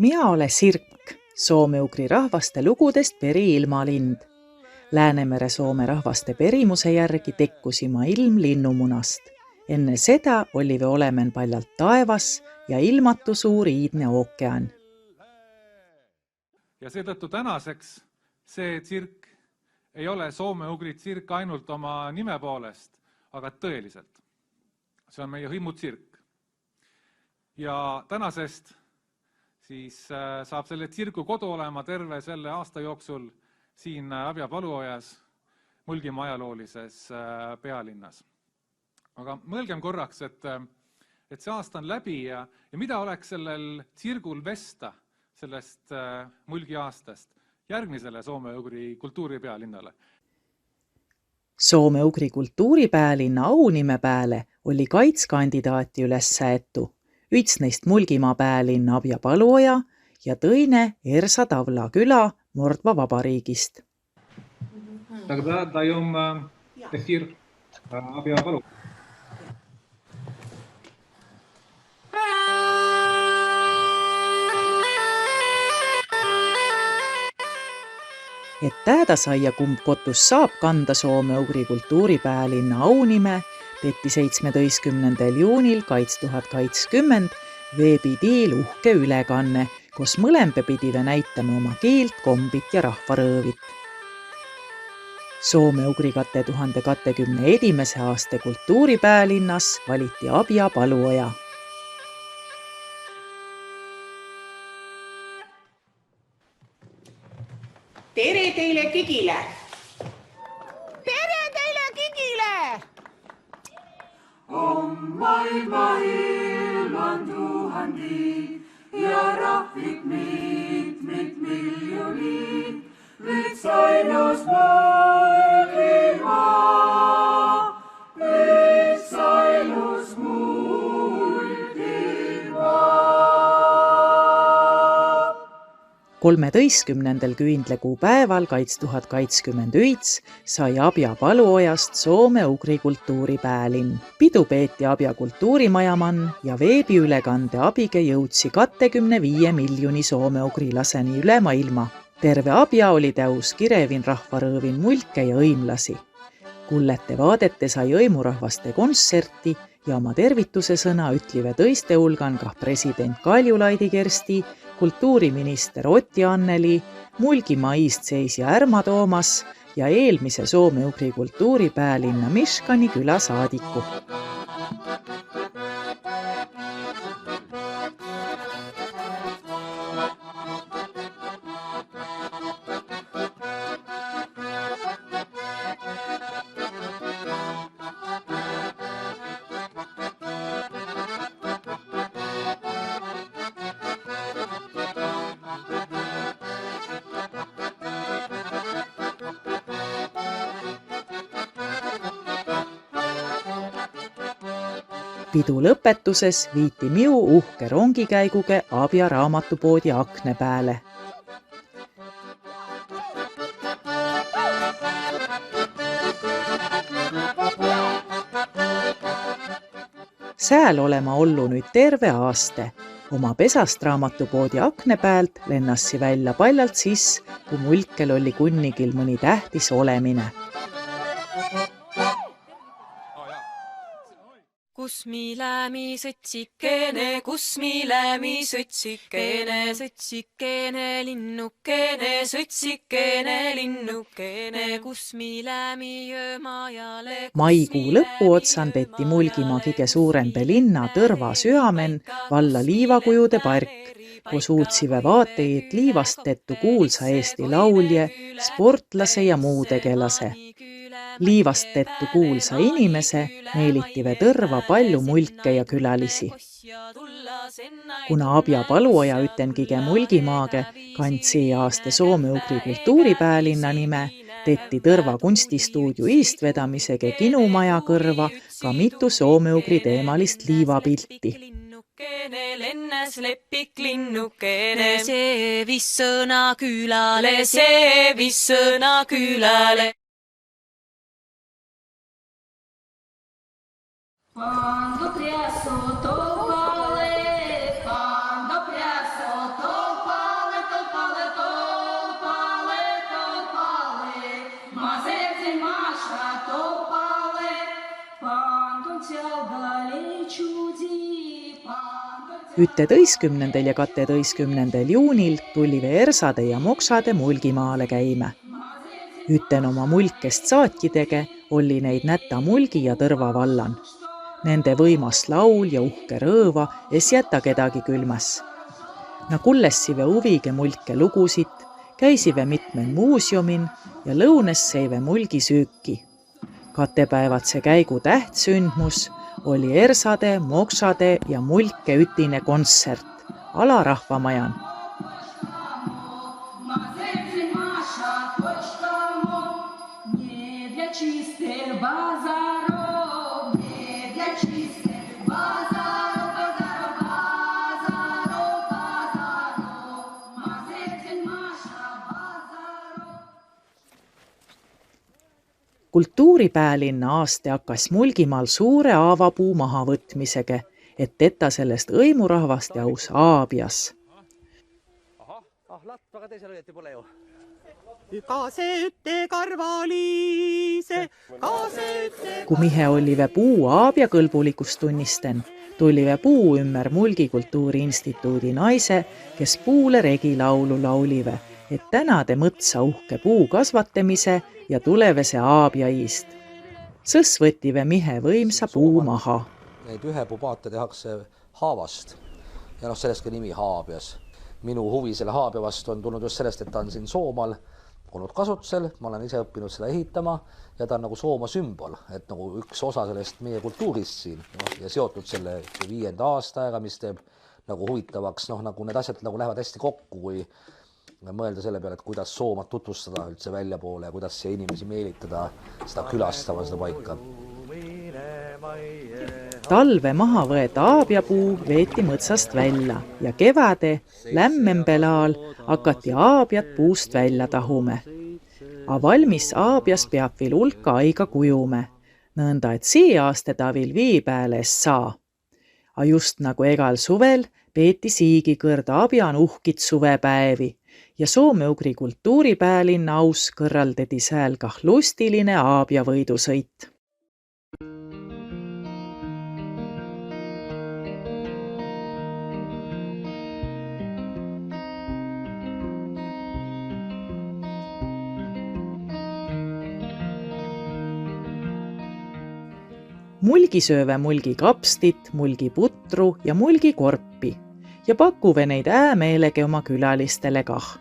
Mina ole Sirk, soome-ugri rahvaste lugudest peri ilmalind. Läänemere soome rahvaste perimuse järgi tekkusima ilm linnumunast. Enne seda oli ve olemen paljalt taevas ja ilmatu suur iidne ookean. Ja seetõttu tänaseks see tsirk ei ole soome-ugri tsirk ainult oma nime poolest, aga tõeliselt. See on meie hõimutsirk. Ja tänasest siis saab selle tsirku kodu olema terve selle aasta jooksul siin Abja Paluojas, Mulgimaa ajaloolises pealinnas. Aga mõelgem korraks, et see aasta on läbi ja mida oleks sellel tsirgul vesta sellest Mulgi aastast järgmisele soome-ugri kultuuripealinnale? Soome-ugri kultuuripealinna aunime pääle oli kaits kandidaati üles säetu. Üts neist Mulgimaa päälinna Abja Paluoja ja tõine Ersa Tavla küla Mordva vabariigist. Тогда даем эфир Abja Palu. Et täädasaia kumb kotus saab kanda soome-ugri kultuuripealinna aunime, tetti 17. juunil 2020 veebidiil uhke ülekanne, kus mõlempe pidive näitame oma keelt, kombit ja rahvarõõvit. Soome-ugri 2021. aasta kultuuripealinnas valiti Abja Paluoja. Tere teile kõigile! Tere teile kõigile! On maailma ilman tuhandi ja rahvik mitmit miljonit, üks ainus Mulgimaa, üks ainus Mulgimaa. 13. küindlekuu päeval 2021 sai Abja Paluojast soome-ugri kultuuripäälinn. Pidu peeti Abja kultuurimajamann ja veebiülekande abige jõudsi 25 miljoni soome-ugrilaseni üle maailma. Terve Abja oli täus kirevin rahvarõõvin mulke ja õimlasi. Kullete vaadete sai õimurahvaste kontserti ja oma tervituse sõna ütlive tõiste hulgan kah president Kaljulaidi Kersti, kultuuriminister Oti Anneli, Mulgimaa iistseisja Ärma Toomas ja eelmise soome-ugri kultuuripealinna Miškani küla saadiku. Pidu lõpetuses viiti miu uhke rongikäiguge Abja raamatupoodi akne pääle. Sääl olema ollu nüüd terve aaste. Oma pesast raamatupoodi akne päält lennassi välja paljalt siis, kui mulkel oli kunnigil mõni tähtis olemine. Kus mi lämi sõtsikene, kus mi lämi sõtsikene, sõtsikene linnukene, kus mi lämi jöömajale. Maikuu lõpu otsan tetti Mulgimaa kõige suurempe linna Tõrva süamen valla liivakujude park, kus uutsive vaateid liivast tettu kuulsa Eesti laulje, sportlase ja muu tegelase. Liivast tettu kuulsa inimese meelitive Tõrva palju mulke ja külalisi. Kuna Abja Paluoja üten kõige Mulgimaage kandsi aasta soome-ugri kultuuripealinna nime, tetti Tõrva kunstistuudio iistvedamisega kinumaja kõrva ka mitu soome-ugri teemalist liivapilti. Lennas lepik linnukene, see viis sõna külale, see viis sõna külale. Quando presso topale, quando presso topale. 11. ja 12. juunil tulive ersade ja moksade mulgimaale käime. Üten oma mulkest saatjidege oli neid näta mulgi ja tõrva vallan. Nende võimas laul ja uhke rõõva es jäta kedagi külmas. Na kullessive uvige mulke lugusid, käisive mitmel muuseumin ja lõunes seive mulgi süüki. Katepäevatse käigu tähtsündmus oli ersade, moksade ja mulke ütine kontsert Alarahvamajan. Kultuuripäelinna aaste hakkas Mulgimaal suure aavapuu maha võtmisega, et teta sellest õimurahvast jaus aabias. Latvaga teisel õieti pole ju. Kaase ütte karvaliise, kaase ütte... Kui mihe olive puu aabia kõlbulikust tunnisten, tulive puu ümber Mulgi Kultuuriinstituudi naise, kes puule regilaulu laulive, et tänade mõtsa uhke puu kasvatamise ja tulevese aabia iist. Sõs võtive mihe võimsa puu maha. Neid ühepuupaate tehakse haavast ja sellest ka nimi haabias. Minu huvi selle haabia vastu on tulnud just sellest, et ta on siin Soomaal olnud kasutusel, ma olen ise õppinud seda ehitama ja ta on nagu Sooma sümbol, et nagu üks osa sellest meie kultuurist siin ja seotud selle 5. aastaaega, mis teeb nagu huvitavaks, nagu need asjad nagu lähevad hästi kokku, kui mõelda selle peale, et kuidas Soomat tutvustada üldse väljapoole ja kuidas siia inimesi meelitada seda külastama seda paika. Talve maha võeta aabiapuu veeti mõtsast välja ja kevade lämmembelaal hakati aabiat puust välja tahume. A valmis aabias peab veel hulka aiga kujume, nõnda et see aasta ta veel vii pääles saa. A just nagu egal suvel peeti siigi kõrda aabian uhkit suvepäevi ja soome-ugri kultuuripäelinna aus kõrraldedi sääl kah lustiline aabia võidusõit. Mulgi sööve mulgi kapstit, mulgi putru ja mulgi korpi ja pakuve neid äämeelege oma külalistele kah.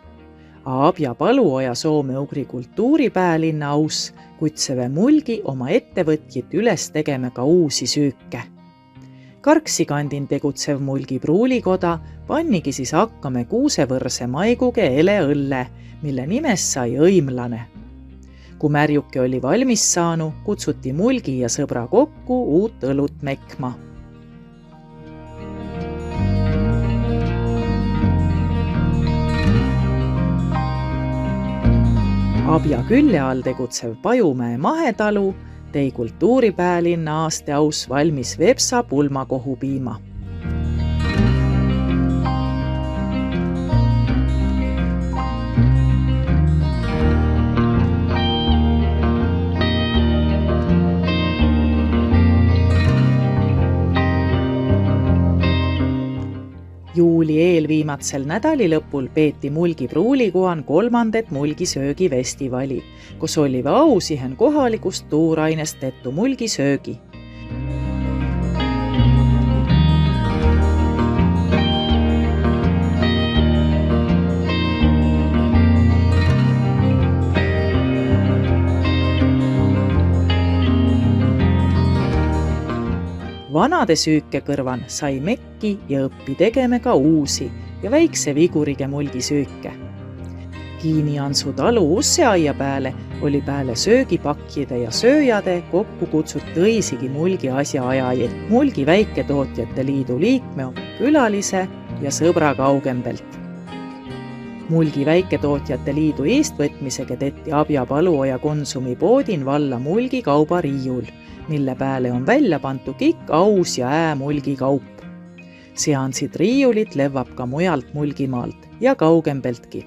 Aabia Paluoja soome-ugri kultuuripäelinna aus kutseve mulgi oma ettevõtjit üles tegema ka uusi süüke. Karksikandin tegutsev mulgi pruulikoda pannigi siis hakkame kuusevõrse maiguge eleõlle, mille nimest sai õimlane. Kui märjuke oli valmis saanu, kutsuti mulgi ja sõbra kokku uut õlut mekma. Abja külje all tegutsev Pajumäe mahetalu tei kultuuripäelinna aaste aus valmis vepsa pulmakohupiima. Juuli eelviimatsel nädalilõpul peeti Mulgi pruulikohan 3. mulgisöögifestivali, kus olive aus ihan kohalikust tuurainest tettu mulgisöögi. Vanade süüke kõrvan sai mekki ja õppi tegeme ka uusi ja väikse vigurige mulgisüüke. Kiini-Ansu talu usseaia pääle oli pääle söögipakkide ja sööjade kokku kutsut tõisigi mulgi asjaajajid, Mulgi Väiketootjate Liidu liikme, külalise ja sõbra kaugembelt. Mulgi Väiketootjate Liidu eestvõtmisega tetti Abja Paluoja Konsumi poodin valla mulgi kaubariiul, mille pääle on välja pantu kikk aus ja mulgi kaup. Seansid riiulit levab ka mujalt Mulgimaalt ja kaugembeltki.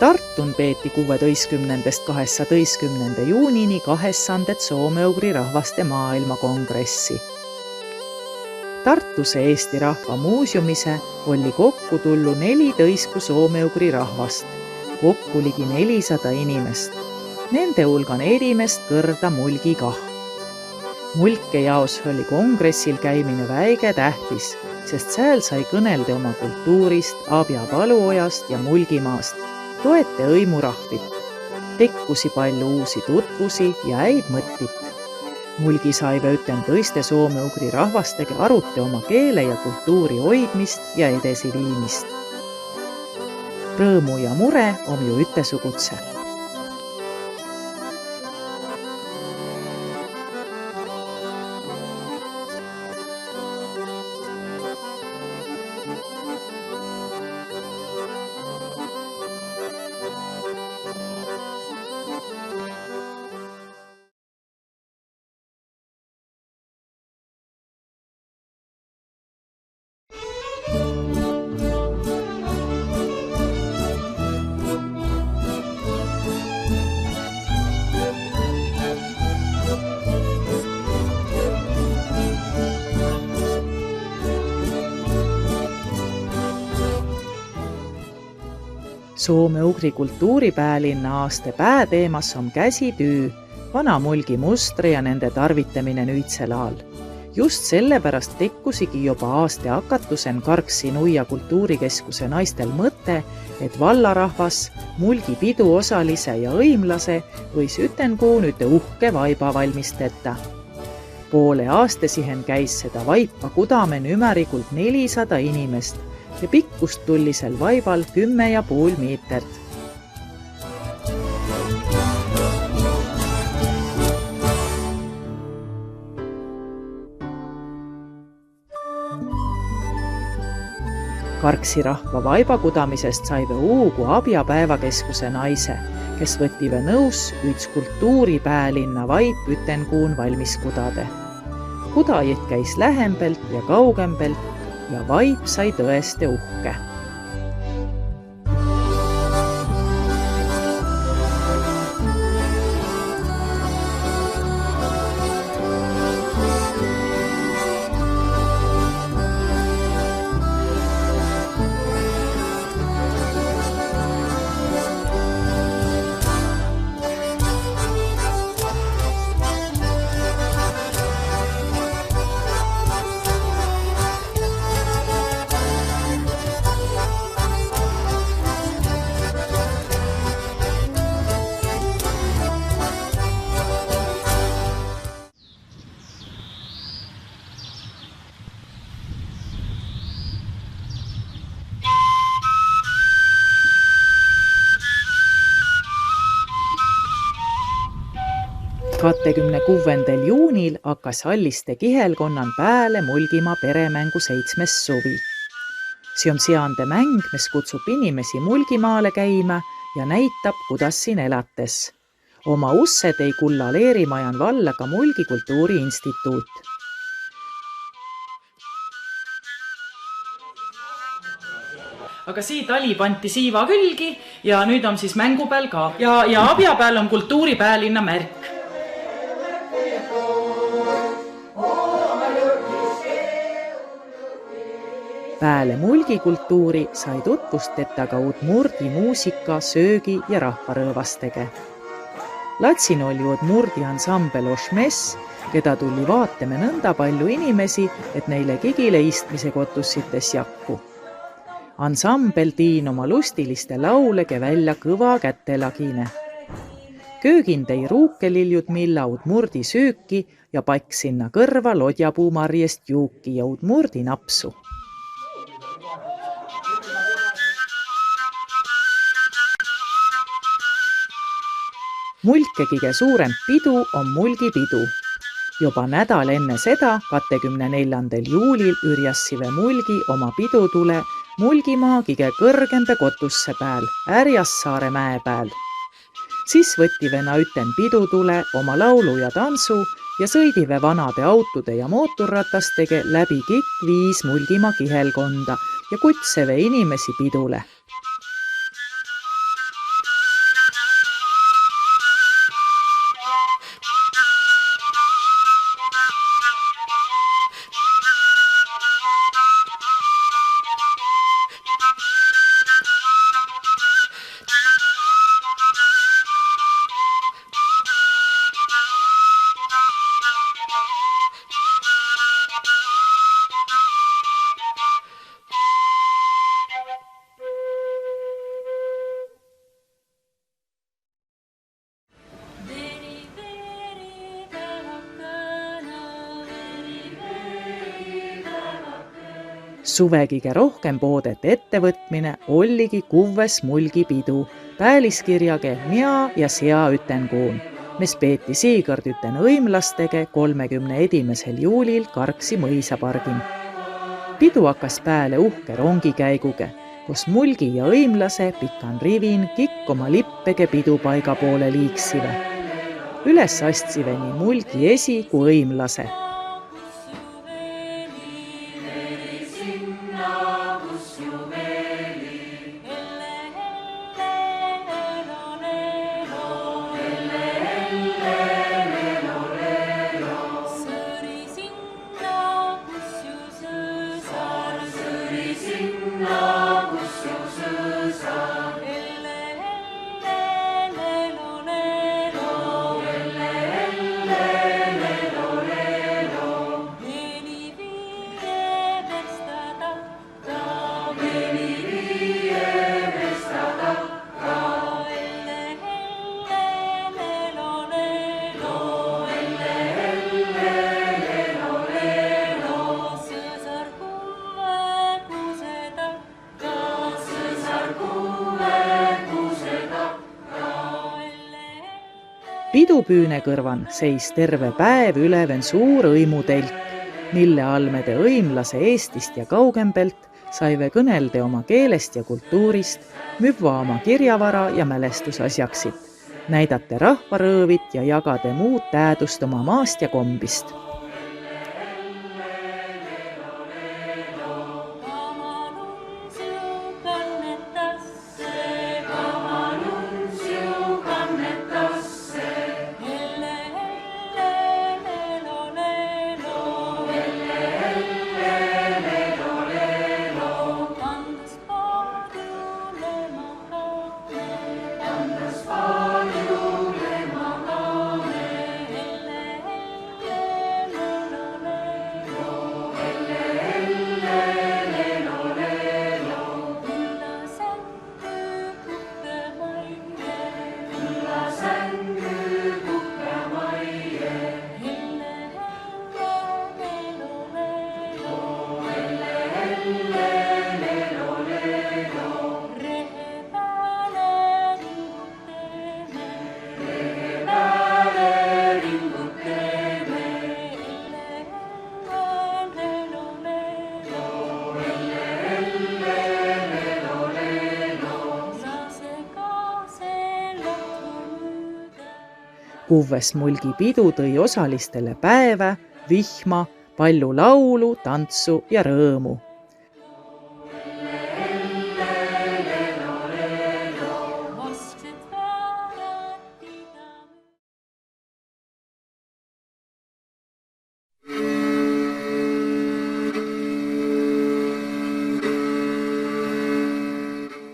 Tartun peeti 16.–18. juunini 200. soome-ugri rahvaste maailmakongressi. Tartuse Eesti Rahva Muuseumise oli kokku tullu 14 soome-ugri rahvast, kokku ligi 400 inimest. Nende hulgan erimest kõrda mulgi kah. Mulke jaos oli kongressil käimine väige tähtis, sest sääl sai kõnelde oma kultuurist, Abja paluojast ja Mulgimaast, toete õimurahvit. Tekkusi palju uusi tutvusi ja häid mõttit. Mulgi sai vööten tõiste soome-ugri rahvastega arute oma keele ja kultuuri hoidmist ja edesiviimist. Rõõmu ja mure on ju üttesugutse. Soome-ugri kultuuripäelinna aasta pääteemas on käsitöö, vana mulgi mustri ja nende tarvitamine nüüdsel ajal. Just sellepärast tekkusigi juba aasta hakatusen Karksi Nuia kultuurikeskuse naistel mõte, et vallarahvas, mulgi pidu osalise ja õimlase võis ütenkuun üte uhke vaiba valmisteta. Poole aastasihen käis seda vaipa kudamen ümerikult 400 inimest ja pikkust tulli sel vaibal 10,5 meetrit. Karksi rahva vaibakudamisest saive uugu Abja päevakeskuse naise, kes võttive nõus üts kultuuripäälinna vaip ütenkuun valmis kudade. Kudajid käis lähembelt ja kaugembelt ja vaip sai tõeste uhke. Katekümne 6. juunil hakkas Halliste kihelkonnan pääle Mulgimaa peremängu 7. suvi. See on seande mäng, mis kutsub inimesi Mulgimaale käima ja näitab, kuidas siin elates. Oma ussed ei kulla leerimajan valla ka Mulgi kultuuriinstituut. Aga sii tali panti siiva külgi ja nüüd on siis mängupäev ka. Ja Abja peal on kultuuripäelinna märk. Pääle mulgikultuuri sai tutvusteta ka Udmurdi muusika, söögi ja rahvarõõvastege. Latsin oli Udmurdi ansambel Oshmes, keda tuli vaatame nõnda palju inimesi, et neile kigile istmise kotussites jakku. Ansambel tiin oma lustiliste laulege välja kõva kätelagine. Köögin tei ruukeliljud milla Udmurdi süüki ja pakk sinna kõrva lodjapuumarjest juuki ja Udmurdi napsu. Mulke kõige suurem pidu on mulgipidu. Juba nädal enne seda, 24. juulil ürjassive mulgi oma pidutule Mulgimaa kõige kõrgembe kotusse pääl, Ärjassaare mäe pääl. Siis võttivena üten pidutule oma laulu ja tantsu ja sõidive vanade autode ja mootorratastege läbi kõik 5 Mulgimaa kihelkonda ja kutseve inimesi pidule. Suvegige rohkem poodet ettevõtmine olligi Kuvves mulgi pidu, pääliskirjage mia ja sea ütenkuun, mis peeti siikord üten õimlastege 31. juulil Karksi mõisapargin. Pidu hakkas pääle uhke rongikäiguge, kus mulgi ja õimlase pikan rivin kikkoma lippege pidupaiga poole liiksive. Üles astsive nii mulgi esi kui õimlase. Pidupüüne kõrvan seis terve päev üleven suur õimutelk, mille almede õimlase Eestist ja kaugembelt saive kõnelde oma keelest ja kultuurist, müva oma kirjavara ja mälestusasjaksid, näidate rahvarõõvit ja jagade muud täädust oma maast ja kombist. Kuvves mulgi pidu tõi osalistele päeva, vihma, palju laulu, tantsu ja rõõmu.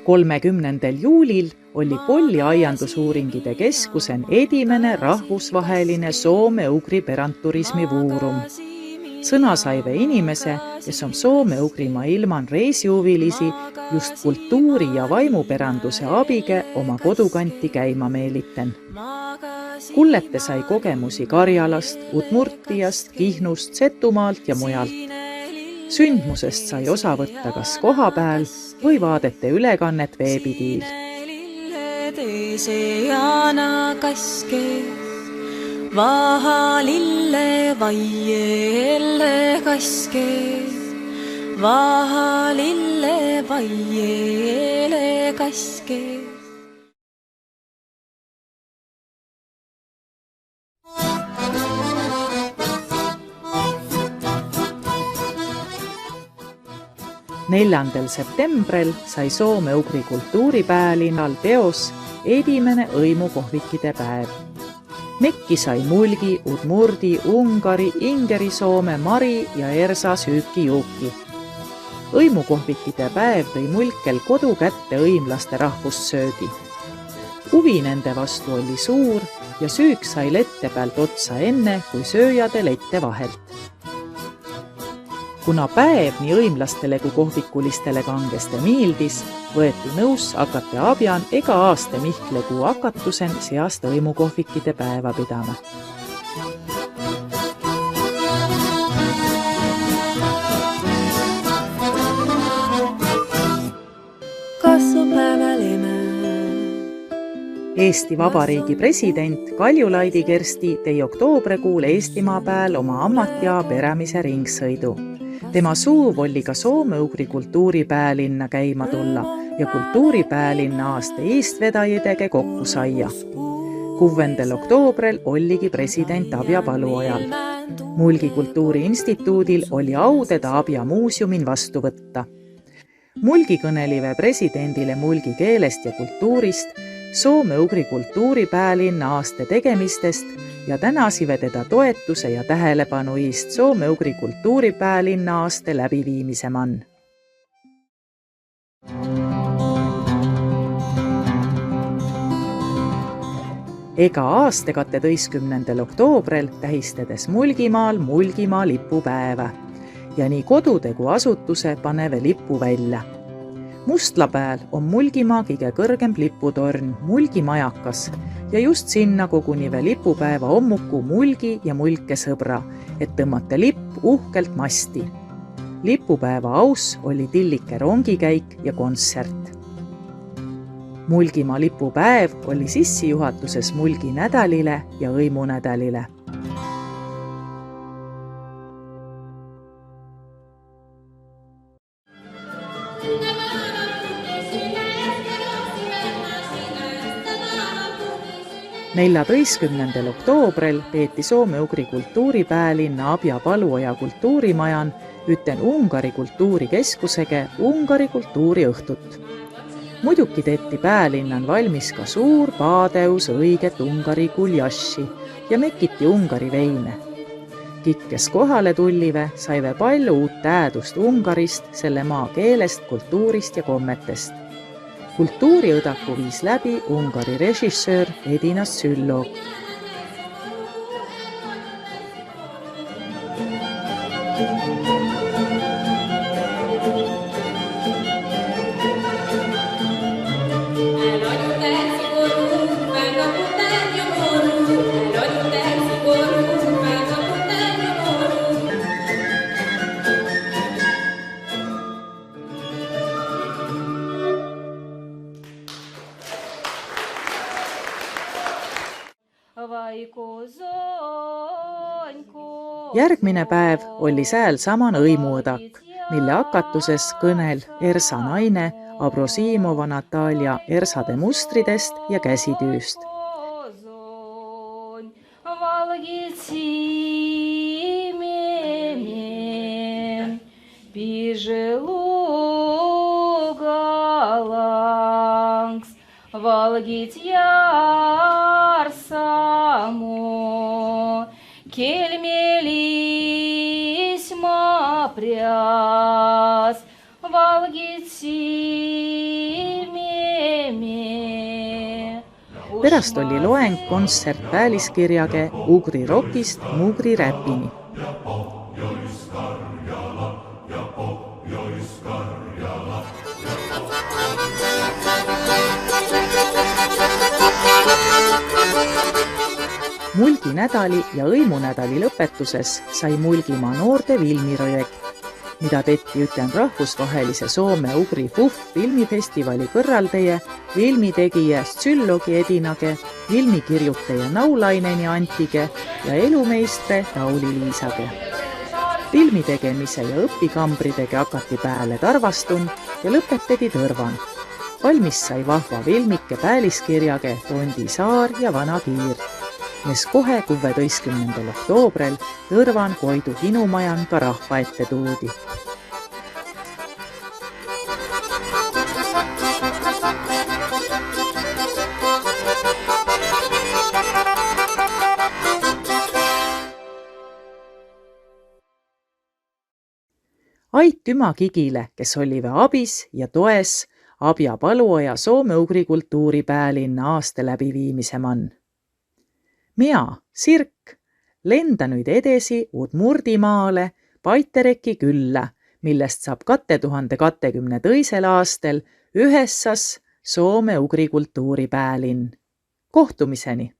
Kolmekümnendal juulil oli Polli aiandusuuringide keskusen edimene rahvusvaheline soome-ugri perandturismi vuurum. Sõna saive inimese, kes on Soome-Ugrimaa ilman reisihuvilisi just kultuuri ja vaimupäranduse abige oma kodukanti käima meeliten. Kullete sai kogemusi Karjalast, Udmurtiast, Kihnust, Setumaalt ja mujalt. Sündmusest sai osa võtta kas kohapeal või vaadete ülekannet veebidiil. Seana kaskes, vaha lille vaiele kaskes, vaha lille vaiele kaskes. Neljandal septembril sai Soome-Ugri kultuuripäelinal teos edimene õimukohvikide päev. Mekki sai mulgi, udmurdi, ungari, ingeri, soome, mari ja ersa süüki-juuki. Õimukohvikide päev tõi mulkel kodu kätte õimlaste rahvussöögi. Huvi nende vastu oli suur ja süük sai lette pealt otsa enne, kui sööjade lette vahelt. Kuna päev nii õimlastele kui kohvikulistele kangeste miildis, võeti nõus hakata abjan ega aasta Mihklekuu hakatusen seast õimukohvikide päeva pidama. Eesti Vabariigi president Kaljulaidi Kersti tei oktoobrikuul Eestimaa pääl oma ammatjaa perämise ringsõidu. Tema suuv oli ka soome-ugri kultuuripäälinna käima tulla ja kultuuripäälinna aasta eestvedajidega kokku saia. 6. oktoobril olligi president Abja Paluojal. Mulgi Kultuuriinstituudil oli au teda Abja muuseumin vastu võtta. Mulgi kõnelive presidendile mulgi keelest ja kultuurist, soome-ugri kultuuripäälinna aasta tegemistest ja tänasive teda toetuse ja tähelepanu eest soome-ugri kultuuripäälinna aasta läbiviimise man. Ega aasta 12. oktoobril tähistades Mulgimaal Mulgimaa lipupäeva ja nii kodude kui asutuse paneve lipu välja. Mustlapääl on Mulgimaa kõige kõrgem liputorn Mulgi majakas ja just sinna kogunive lipupäeva ommuku Mulgi ja Mulke sõbra, et tõmmata lipp uhkelt masti. Lipupäeva aus oli tillike rongikäik ja kontsert. Mulgimaa lipupäev oli sissijuhatuses Mulgi nädalile ja õimunädalile. Neljal 13. oktoobril peeti soome-ugri kultuuripäälinna Abja Paluoja kultuurimajan üten Ungari kultuurikeskusega Ungari kultuuriõhtut. Muidugi teeti päälinnan valmis ka suur paadeus õiget Ungari guljaši ja mekiti Ungari veine. Kikkes kohale tullive saive palju uut äädust Ungarist, selle maa keelest, kultuurist ja kommetest. Kultuuriõdaku viis läbi Ungari režissöör Edina Süllog. Järgmine päev oli sääl saman õimuõdak, mille hakatuses kõnel Ersa naine Abrosimova Natalja Ersade mustridest ja käsitüüst. Valgit jarsamo, kelmelis ma prias, valgit simeme. Pärast oli loeng kontsert pääliskirjage Ugri rockist Mugri räpini. Mulgi nädali ja õimunädali lõpetuses sai Mulgimaa noorte filmiprojekt, mida tetti üten rahvusvahelise Soome-Ugri FUF filmifestivali kõrraldaja, filmitegija Syllogi Edinage, filmikirjutaja Naulaineni Antige ja elumeistre Tauli Liisage. Filmi tegemise ja õpikambridega hakati pääle Tarvastun ja lõpetati Tõrvan. Valmis sai vahva filmike pääliskirjage Tondi saar ja Vana kiir, mis kohe 16. oktoobril Tõrvan Koidu kinumajan ka rahva ette tuudi. Aitüma kigile, kes olive abis ja toes Abja Paluoja soome-ugri kultuuripäälinna aasta läbiviimise man. Mina, Sirk, lenda nüüd edesi Udmurdimaale Paitereki külla, millest saab 2022. aastal 9. soome-ugri kultuuripäälinn. Kohtumiseni!